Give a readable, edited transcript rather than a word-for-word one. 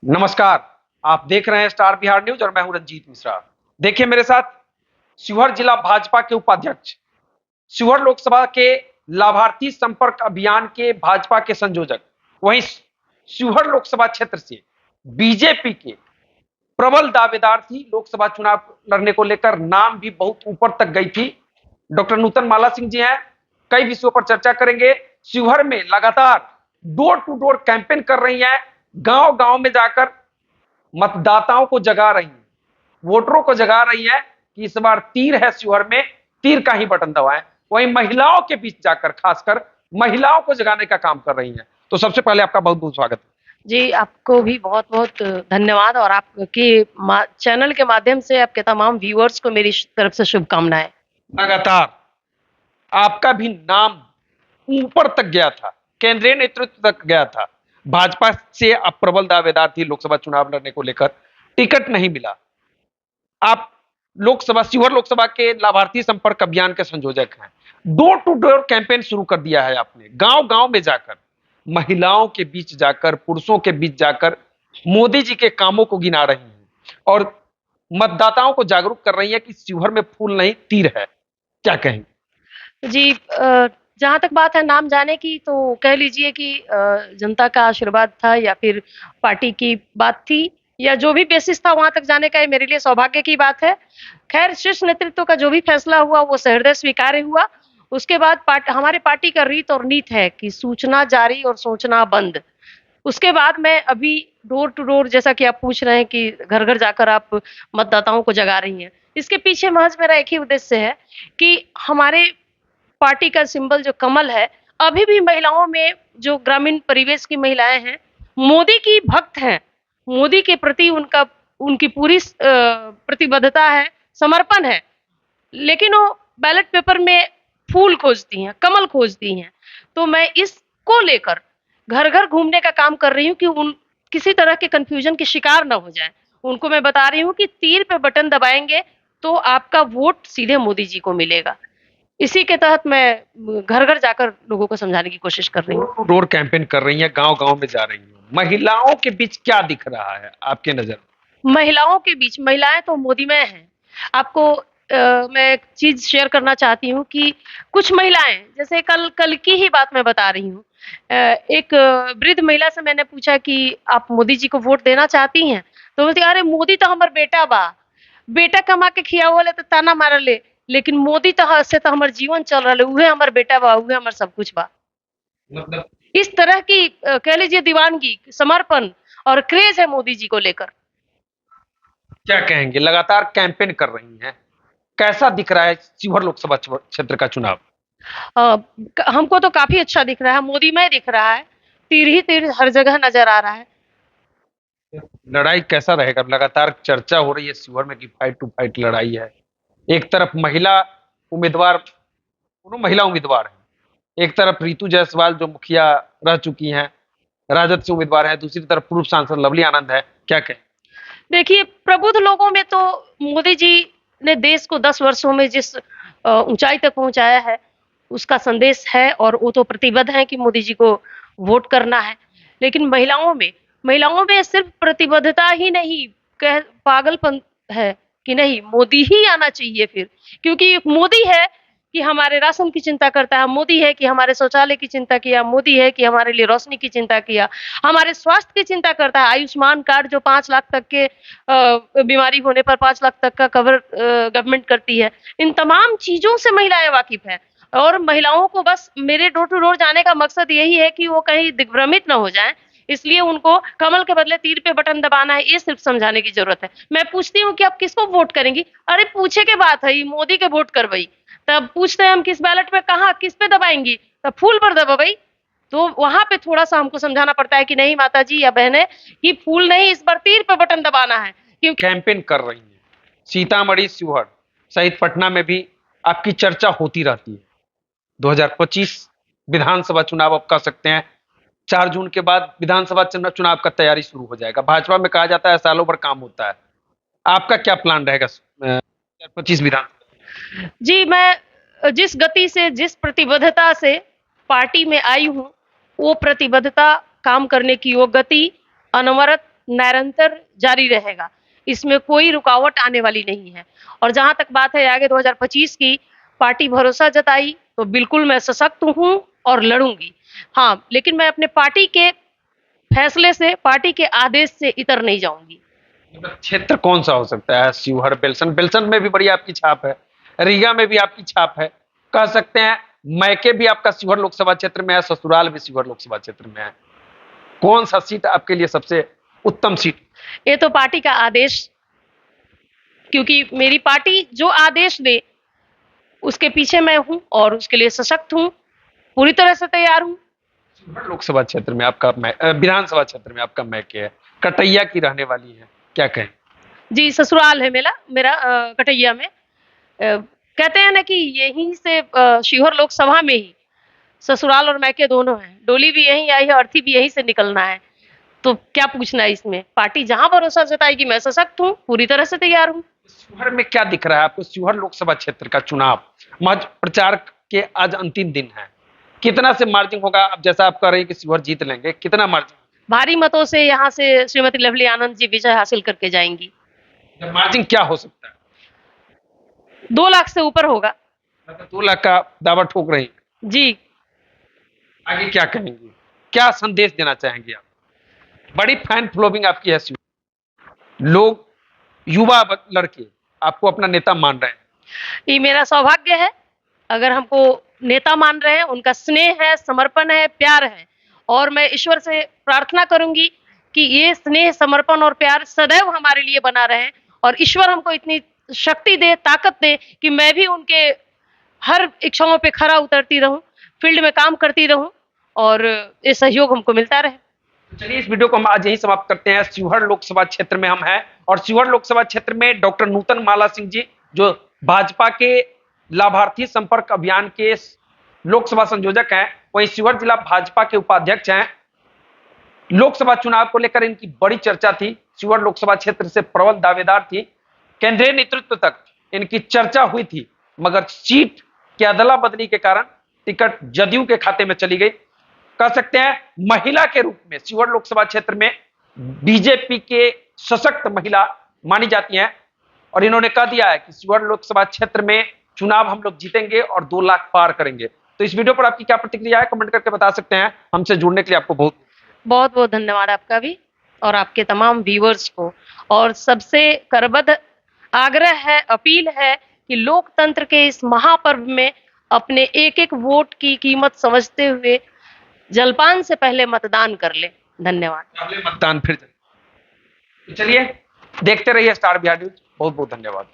नमस्कार। आप देख रहे हैं स्टार बिहार न्यूज और मैं हूं रंजीत मिश्रा। देखिए मेरे साथ शिवहर जिला भाजपा के उपाध्यक्ष, शिवहर लोकसभा के लाभार्थी संपर्क अभियान के भाजपा के संयोजक, वहीं शिवहर लोकसभा क्षेत्र से बीजेपी के प्रबल दावेदार थी, लोकसभा चुनाव लड़ने को लेकर नाम भी बहुत ऊपर तक गई थी। डॉक्टर नूतन माला सिंह जी हैं। कई विषयों पर चर्चा करेंगे। शिवहर में लगातार डोर टू डोर कैंपेन कर रही हैं, गांव गांव में जाकर मतदाताओं को जगा रही हैं, वोटरों को जगा रही हैं कि इस बार तीर है शिवहर में, तीर का ही बटन दबाएं। वहीं महिलाओं के बीच जाकर खासकर महिलाओं को जगाने का काम कर रही हैं। तो सबसे पहले आपका बहुत बहुत स्वागत है। जी, आपको भी बहुत-बहुत धन्यवाद और आपके चैनल के माध्यम से आपके तमाम व्यूअर्स को मेरी तरफ से शुभकामनाएं। लगातार आपका भी नाम ऊपर तक गया था, केंद्रीय नेतृत्व तक गया था। भाजपा से आप प्रबल दावेदार थी, लोकसभा चुनाव लड़ने को लेकर टिकट नहीं मिला। आप शिवहर लोकसभा के लाभार्थी संपर्क अभियान के संयोजक हैं। डोर टू डोर कैंपेन शुरू कर दिया है आपने, गांव गांव में जाकर, महिलाओं के बीच जाकर, पुरुषों के बीच जाकर मोदी जी के कामों को गिना रही हैं और मतदाताओं को जागरूक कर रही है कि शिवहर में फूल नहीं तीर है। क्या कहेंगे? जी, जहाँ तक बात है नाम जाने की, तो कह लीजिए कि जनता का आशीर्वाद था या फिर पार्टी की बात थी या जो भी बेसिस था वहां तक जाने का, ये मेरे लिए सौभाग्य की बात है। खैर, शीर्ष नेतृत्व का जो भी फैसला हुआ वो सहृदय स्वीकार्य हुआ। उसके बाद हमारे पार्टी का रीत और नीत है कि सूचना जारी और सोचना बंद। उसके बाद मैं अभी डोर टू डोर, जैसा कि आप पूछ रहे हैं कि घर घर जाकर आप मतदाताओं को जगा रही हैं, इसके पीछे महज मेरा एक ही उद्देश्य है कि हमारे पार्टी का सिंबल जो कमल है, अभी भी महिलाओं में, जो ग्रामीण परिवेश की महिलाएं हैं, मोदी की भक्त हैं। मोदी के प्रति उनकी पूरी प्रतिबद्धता है, समर्पण है। लेकिन वो बैलेट पेपर में फूल खोजती हैं, कमल खोजती हैं। तो मैं इसको लेकर घर घर घूमने का काम कर रही हूँ कि उन किसी तरह के कंफ्यूजन की शिकार ना हो जाए। उनको मैं बता रही हूँ कि तीर पे बटन दबाएंगे तो आपका वोट सीधे मोदी जी को मिलेगा। इसी के तहत मैं घर घर जाकर लोगों को समझाने की कोशिश कर रही हूँ। डोर कैंपेन कर रही हैं, गांव गांव में जा रही हैं। महिलाओं के बीच क्या दिख रहा है आपके नजर? महिलाओं के बीच, महिलाएं तो मोदीमय हैं। आपको मैं एक चीज शेयर करना चाहती हूँ कि कुछ महिलाएं, जैसे कल कल की ही बात मैं बता रही हूँ। एक वृद्ध महिला से मैंने पूछा कि आप मोदी जी को वोट देना चाहती हैं? तो बोलती, अरे मोदी तो हमार बेटा बा, बेटा कमा के खियावले तो ताना मारले, लेकिन मोदी से तो हमार जीवन चल रहा है, उहे हमार बेटा बा, उहे हमार सब कुछ बा। मतलब इस तरह की कह लीजिए दीवानगी, समर्पण और क्रेज है मोदी जी को लेकर। क्या कहेंगे? लगातार कैंपेन कर रही हैं, कैसा दिख रहा है शिवहर लोकसभा क्षेत्र का चुनाव? हमको तो काफी अच्छा दिख रहा है, मोदीमय दिख रहा है। तीर ही तीर हर जगह नजर आ रहा है। लड़ाई कैसा रहेगा? लगातार चर्चा हो रही है शिवहर में कि फाइट टू फाइट लड़ाई है। एक तरफ महिला उम्मीदवार, दोनों महिला उम्मीदवार हैं। एक तरफ रितु जायसवाल जो मुखिया रह चुकी हैं, राजद से उम्मीदवार है। दूसरी तरफ पूर्व सांसद लवली आनंद है। क्या कहें? देखिए, प्रबुद्ध लोगों में तो मोदी जी ने देश को 10 वर्षों में जिस ऊंचाई तक पहुंचाया है, उसका संदेश है और वो तो प्रतिबद्ध है कि मोदी जी को वोट करना है। लेकिन महिलाओं में सिर्फ प्रतिबद्धता ही नहीं, कह पागलपन है कि नहीं मोदी ही आना चाहिए फिर, क्योंकि मोदी है कि हमारे राशन की चिंता करता है, मोदी है कि हमारे शौचालय की चिंता किया, मोदी है कि हमारे लिए रोशनी की चिंता किया, हमारे स्वास्थ्य की चिंता करता है। आयुष्मान कार्ड जो 5 लाख तक के बीमारी होने पर 5 लाख तक का कवर गवर्नमेंट करती है। इन तमाम चीजों से महिलाएं वाकिफ हैं और महिलाओं को बस मेरे डोर टू डोर जाने का मकसद यही है कि वो कहीं दिग्भ्रमित ना हो जाएं, इसलिए उनको कमल के बदले तीर पे बटन दबाना है, ये सिर्फ समझाने की जरूरत है। मैं पूछती हूँ कि आप किसको वोट करेंगी? अरे पूछे के बात है, मोदी के वोट करवाई। तब पूछते हैं हम किस बैलेट पे, कहाँ किस पे दबाएंगी? तब फूल पर दबाई। तो वहां पे थोड़ा सा हमको समझाना पड़ता है कि नहीं माता जी या बहनें, कि फूल नहीं, इस बार तीर पे बटन दबाना है। क्योंकि कैंपेन कर रही हैं सीतामढ़ी, शिवहर सहित पटना में भी आपकी चर्चा होती रहती है। 2025 विधानसभा चुनाव आप कह सकते हैं, 4 जून के बाद विधानसभा चुनाव का तैयारी शुरू हो जाएगा। भाजपा में कहा जाता है सालों भर काम होता है। आपका क्या प्लान रहेगा 2025 विधानसभा? जी, मैं जिस गति से, जिस प्रतिबद्धता से पार्टी में आई हूँ, वो प्रतिबद्धता, काम करने की वो गति, अनवरत निरंतर जारी रहेगा, इसमें कोई रुकावट आने वाली नहीं है। और जहां तक बात है आगे 2025 की, पार्टी भरोसा जताई तो बिल्कुल मैं सशक्त हूं और लड़ूंगी। हाँ, लेकिन मैं अपने पार्टी के फैसले से, पार्टी के आदेश से इतर नहीं जाऊंगी। मतलब क्षेत्र कौन सा हो सकता है? शिवहर, बेलसन, बेलसन में भी बड़ी आपकी छाप है, रीगा में भी आपकी छाप है, कह सकते हैं मैके भी आपका शिवहर लोकसभा क्षेत्र में है, ससुराल भी शिवहर लोकसभा क्षेत्र में है। कौन सा सीट आपके लिए सबसे उत्तम सीट? ये तो पार्टी का आदेश, क्योंकि मेरी पार्टी जो आदेश दे उसके पीछे मैं हूं और उसके लिए सशक्त हूं, पूरी तरह से तैयार हूं। शिवहर लोकसभा क्षेत्र में आपका विधानसभा क्षेत्र में आपका मैके है, कटैया की रहने वाली है, क्या कहें? जी, ससुराल है मेरा मेरा कटैया में। कहते हैं ना कि यहीं से शिवहर लोकसभा में ही ससुराल और मैके दोनों हैं। डोली भी यहीं आई है, अर्थी भी यहीं से निकलना है। तो क्या पूछना है इसमें? पार्टी जहां भरोसा जताएगी, मैं सशक्त हूं, पूरी तरह से तैयार हूं। शिवहर में क्या दिख रहा है आपको? शिवहर लोकसभा क्षेत्र का चुनाव महज प्रचार के आज अंतिम दिन है, कितना से मार्जिन होगा? अब जैसा आप कह रहे हैं कि शिवहर जीत लेंगे, कितना मार्जिन? भारी मतों से यहाँ से श्रीमती लवली आनंद जी विजय हासिल करके जाएंगी। मार्जिन क्या हो सकता है? 2 लाख से ऊपर होगा। मतलब 2 लाख का दावा ठोक रही हैं। जी। आगे क्या कहेंगी, क्या संदेश देना चाहेंगे आप? बड़ी फैन फॉलोइंग आपकी है शिवहर, लोग, युवा लड़के आपको अपना नेता मान रहे हैं। ये मेरा सौभाग्य है, अगर हमको नेता मान रहे हैं, उनका स्नेह है, समर्पण है, प्यार है। और मैं ईश्वर से प्रार्थना करूंगी कि ये स्नेह, समर्पण और प्यार सदैव हमारे लिए बना रहे और ईश्वर हमको इतनी शक्ति दे, ताकत दे कि मैं भी उनके हर इच्छाओं पे खरा उतरती रहूं, फील्ड में काम करती रहूं और ये सहयोग हमको मिलता रहे। तो चलिए इस वीडियो को हम आज यही समाप्त करते हैं। शिवहर लोकसभा क्षेत्र में हम हैं और शिवहर लोकसभा क्षेत्र में डॉक्टर नूतन माला सिंह जी, जो भाजपा के लाभार्थी संपर्क अभियान के लोकसभा संयोजक हैं, वहीं शिवहर जिला भाजपा के उपाध्यक्ष हैं। लोकसभा चुनाव को लेकर इनकी बड़ी चर्चा थी, शिवहर लोकसभा क्षेत्र से प्रबल दावेदार थी, केंद्रीय नेतृत्व तक इनकी चर्चा हुई थी, मगर सीट की अदला बदली के कारण टिकट जदयू के खाते में चली गई। कह सकते हैं महिला के रूप में शिवहर लोकसभा क्षेत्र में बीजेपी के सशक्त महिला मानी जाती हैं और इन्होंने कह दिया है कि शिवहर लोकसभा क्षेत्र में चुनाव हम लोग जीतेंगे और 2 लाख पार करेंगे। तो इस वीडियो पर आपकी क्या प्रतिक्रिया है, कमेंट करके बता सकते हैं। हमसे जुड़ने के लिए आपको बहुत बहुत धन्यवाद आपका भी और आपके तमाम व्यूअर्स को। और सबसे करबद्ध आग्रह है, अपील है कि लोकतंत्र के इस महापर्व में अपने एक-एक वोट की कीमत समझते हुए जलपान से पहले मतदान कर ले। धन्यवाद। मतदान फिर चलिए देखते रहिए स्टार बिहार न्यूज। बहुत बहुत धन्यवाद।